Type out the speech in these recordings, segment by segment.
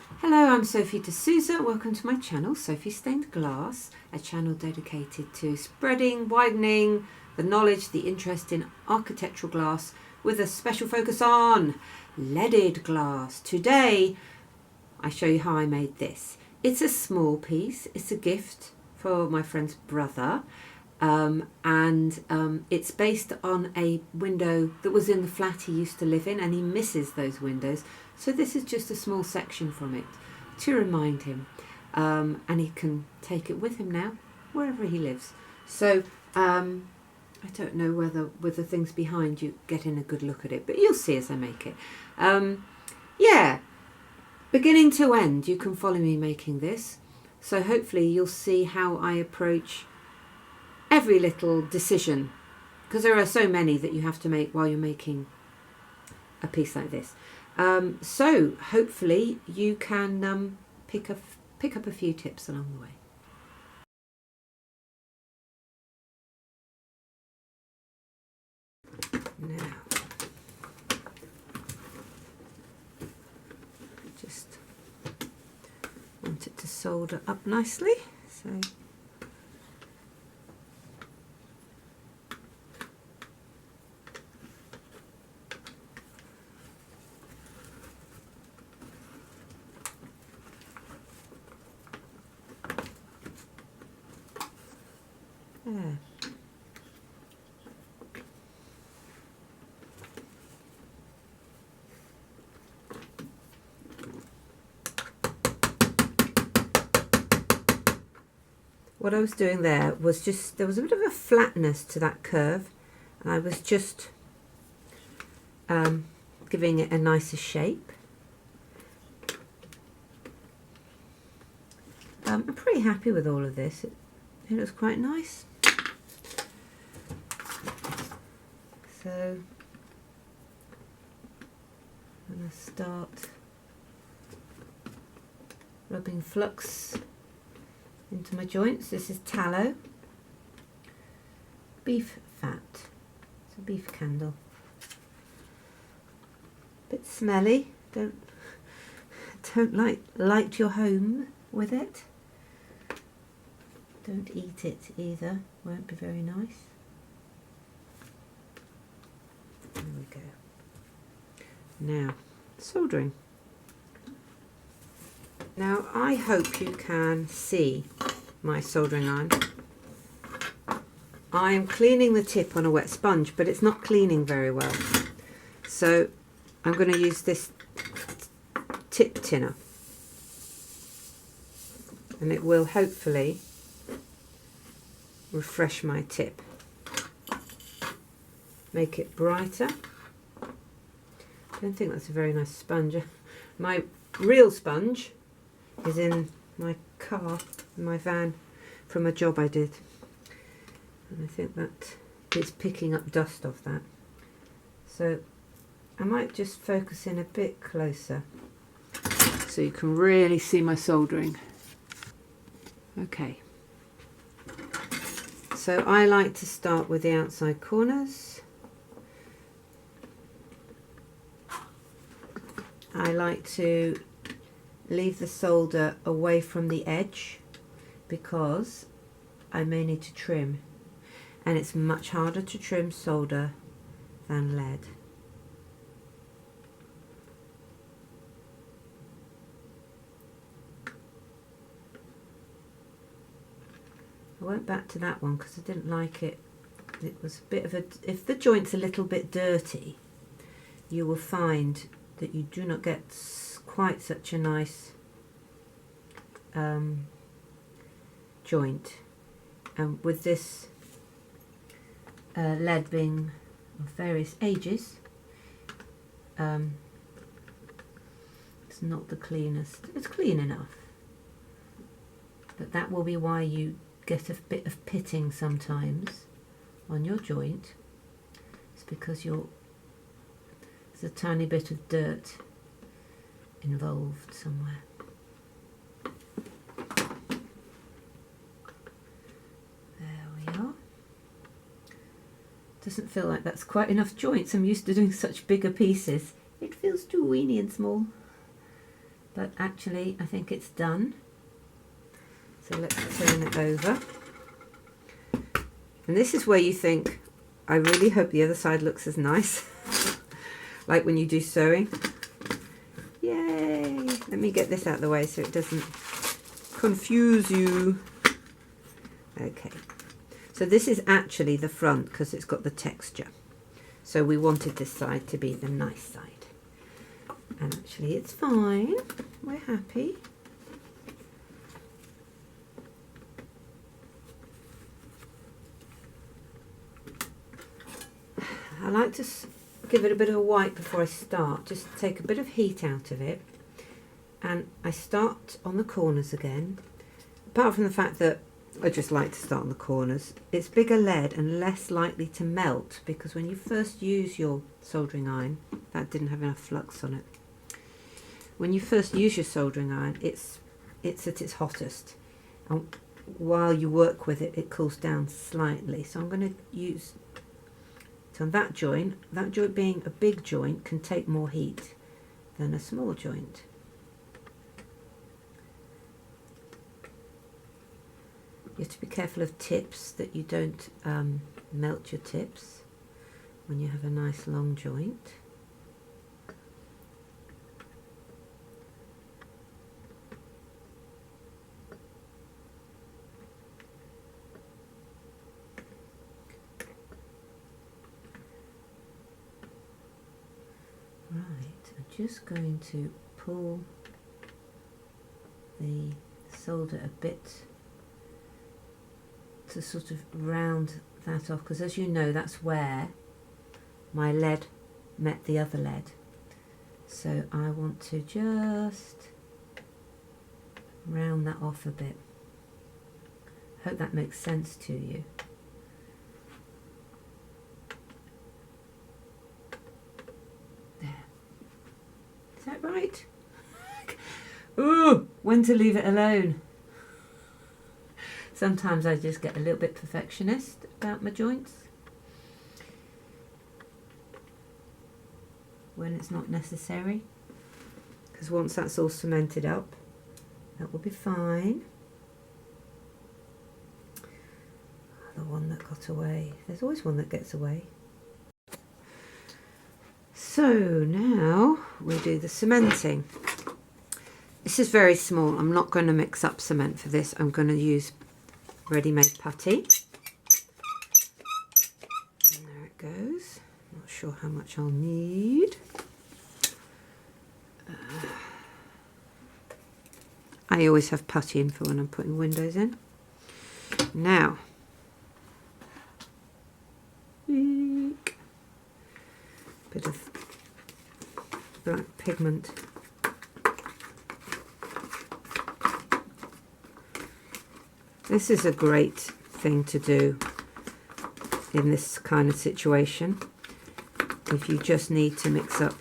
Hello, I'm Sophie D'Souza. Welcome to my channel, Sophie Stained Glass, a channel dedicated to spreading, widening the knowledge, the interest in architectural glass with a special focus on leaded glass. Today, I show you how I made this. It's a small piece. It's a gift for my friend's brother. It's based on a window that was in the flat he used to live in, and he misses those windows. So this is just a small section from it to remind him, and he can take it with him now wherever he lives. So I don't know whether with the things behind you getting a good look at it, but you'll see as I make it. Yeah, beginning to end, you can follow me making this. So hopefully you'll see how I approach every little decision, because there are so many that you have to make while you're making a piece like this. So hopefully you can pick up a few tips along the way. Now, just want it to solder up nicely, so there. What I was doing there was just, there was a bit of a flatness to that curve, and I was just giving it a nicer shape. I'm pretty happy with all of this. It looks quite nice. So I'm going to start rubbing flux into my joints. This is tallow, beef fat. It's a beef candle. Bit smelly. Don't light your home with it. Don't eat it either. Won't be very nice. There we go. Now, soldering. Now, I hope you can see my soldering iron. I am cleaning the tip on a wet sponge, but it's not cleaning very well. So I'm going to use this tip tinner, and it will hopefully refresh my tip, make it brighter. I don't think that's a very nice sponge. My real sponge is in my car, in my van, from a job I did, and I think that it's picking up dust off that. So I might just focus in a bit closer so you can really see my soldering. Okay. So I like to start with the outside corners. I like to leave the solder away from the edge because I may need to trim, and it's much harder to trim solder than lead. I went back to that one because I didn't like it. It was a bit of a, if the joint's a little bit dirty, you will find that you do not get quite such a nice joint. And with this lead being of various ages, it's not the cleanest. It's clean enough, but that will be why you get a bit of pitting sometimes on your joint. It's because there's a tiny bit of dirt involved somewhere. There we are. Doesn't feel like that's quite enough joints. I'm used to doing such bigger pieces. It feels too weeny and small. but actually I think it's done. So let's turn it over. And this is where you think, I really hope the other side looks as nice. Like when you do sewing. Yay! Let me get this out of the way so it doesn't confuse you. Okay. So this is actually the front because it's got the texture. So we wanted this side to be the nice side. And actually it's fine. We're happy. I like to give it a bit of a wipe before I start, just to take a bit of heat out of it. And I start on the corners again. Apart from the fact that I just like to start on the corners, it's bigger lead and less likely to melt, because when you first use your soldering iron, that didn't have enough flux on it. When you first use your soldering iron, it's at its hottest. And while you work with it, it cools down slightly. So I'm going to use... So on that joint being a big joint can take more heat than a small joint. You have to be careful of tips, that you don't melt your tips when you have a nice long joint. Right, I'm just going to pull the solder a bit to sort of round that off, because as you know, that's where my lead met the other lead. So I want to just round that off a bit. Hope that makes sense to you. Is that right? Ooh, when to leave it alone. Sometimes I just get a little bit perfectionist about my joints when it's not necessary, because once that's all cemented up, that will be fine. The one that got away. There's always one that gets away. So now we do the cementing. This is very small. I'm not going to mix up cement for this. I'm going to use ready-made putty. And there it goes. Not sure how much I'll need. I always have putty in for when I'm putting windows in. Now, bit of black pigment. This is a great thing to do in this kind of situation. If you just need to mix up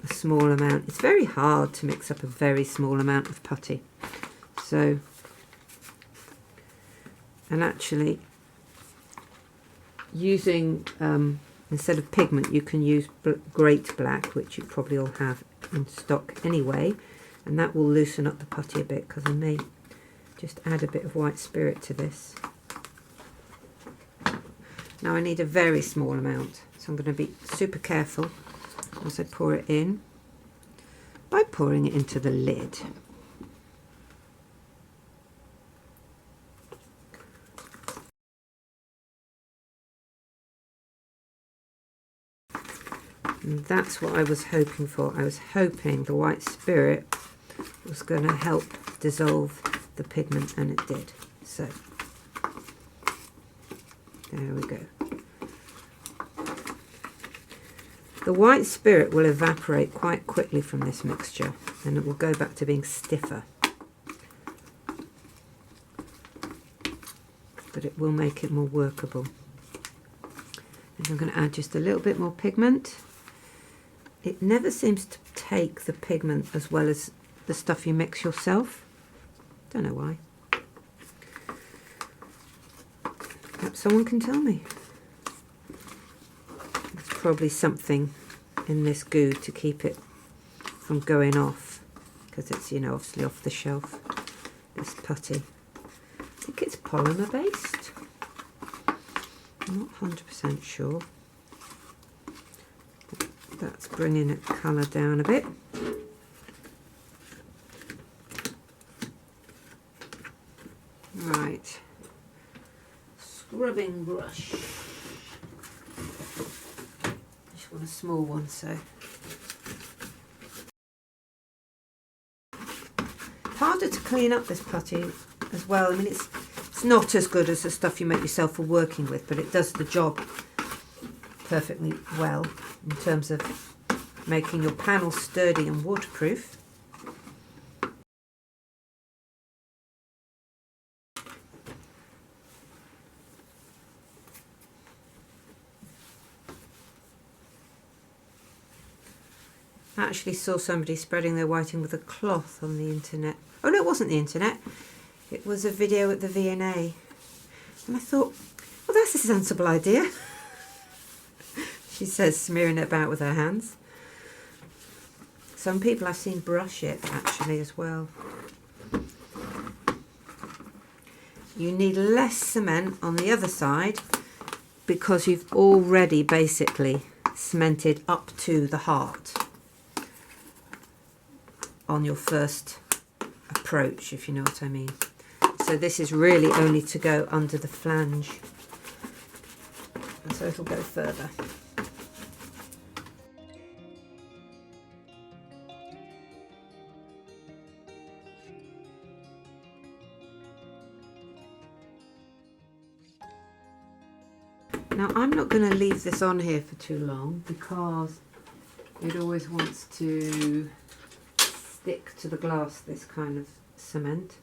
a small amount. It's very hard to mix up a very small amount of putty. So, and actually using, instead of pigment, you can use Great Black, which you probably all have in stock anyway, and that will loosen up the putty a bit, because I may just add a bit of white spirit to this. Now I need a very small amount, so I'm going to be super careful as I pour it in by pouring it into the lid. And that's what I was hoping for. I was hoping the white spirit was going to help dissolve the pigment, and it did. So there we go. The white spirit will evaporate quite quickly from this mixture, and it will go back to being stiffer. But it will make it more workable. And I'm going to add just a little bit more pigment. It never seems to take the pigment as well as the stuff you mix yourself. Don't know why. Perhaps someone can tell me. There's probably something in this goo to keep it from going off, because it's, you know, obviously off the shelf, this putty. I think it's polymer based. I'm not 100% sure. That's bringing it colour down a bit. Right, scrubbing brush. Just want a small one, so. Harder to clean up this putty as well. I mean, it's not as good as the stuff you make yourself for working with, but it does the job perfectly well in terms of making your panel sturdy and waterproof. I actually saw somebody spreading their whiting with a cloth on the internet. Oh no, it wasn't the internet. It was a video at the V&A. And I thought, well, that's a sensible idea. She says, smearing it about with her hands. Some people I've seen brush it actually as well. You need less cement on the other side because you've already basically cemented up to the heart on your first approach, if you know what I mean. So this is really only to go under the flange, and so it'll go further. Now I'm not going to leave this on here for too long because it always wants to stick to the glass, this kind of cement.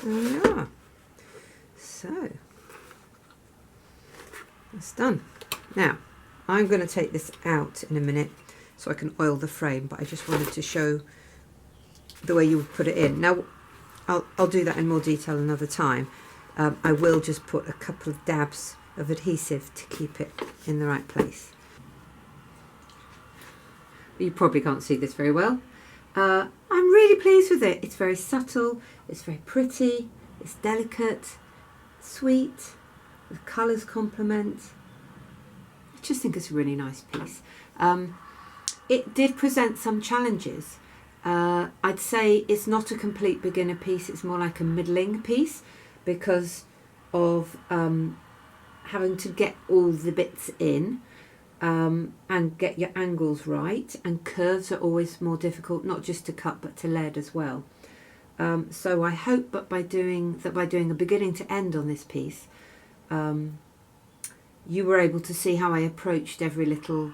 There we are. So that's done. Now I'm going to take this out in a minute so I can oil the frame, but I just wanted to show the way you would put it in. Now I'll do that in more detail another time. I will just put a couple of dabs of adhesive to keep it in the right place. You probably can't see this very well. I'm really pleased with it. It's very subtle, it's very pretty, it's delicate, sweet, the colours complement. I just think it's a really nice piece. It did present some challenges. I'd say it's not a complete beginner piece, it's more like a middling piece because of having to get all the bits in. And get your angles right, and curves are always more difficult, not just to cut but to lead as well. So I hope that by doing a beginning to end on this piece, you were able to see how I approached every little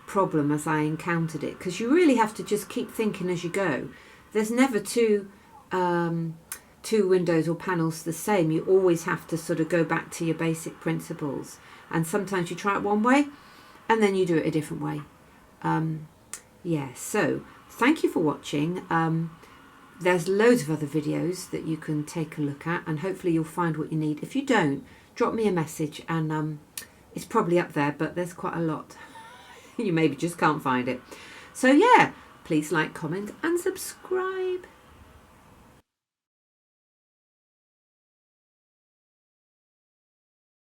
problem as I encountered it, because you really have to just keep thinking as you go. There's never two windows or panels the same. You always have to sort of go back to your basic principles, and sometimes you try it one way and then you do it a different way. Yeah, so thank you for watching. There's loads of other videos that you can take a look at, and hopefully you'll find what you need. If you don't, drop me a message, and it's probably up there, but there's quite a lot. You maybe just can't find it. So yeah, please like, comment and subscribe.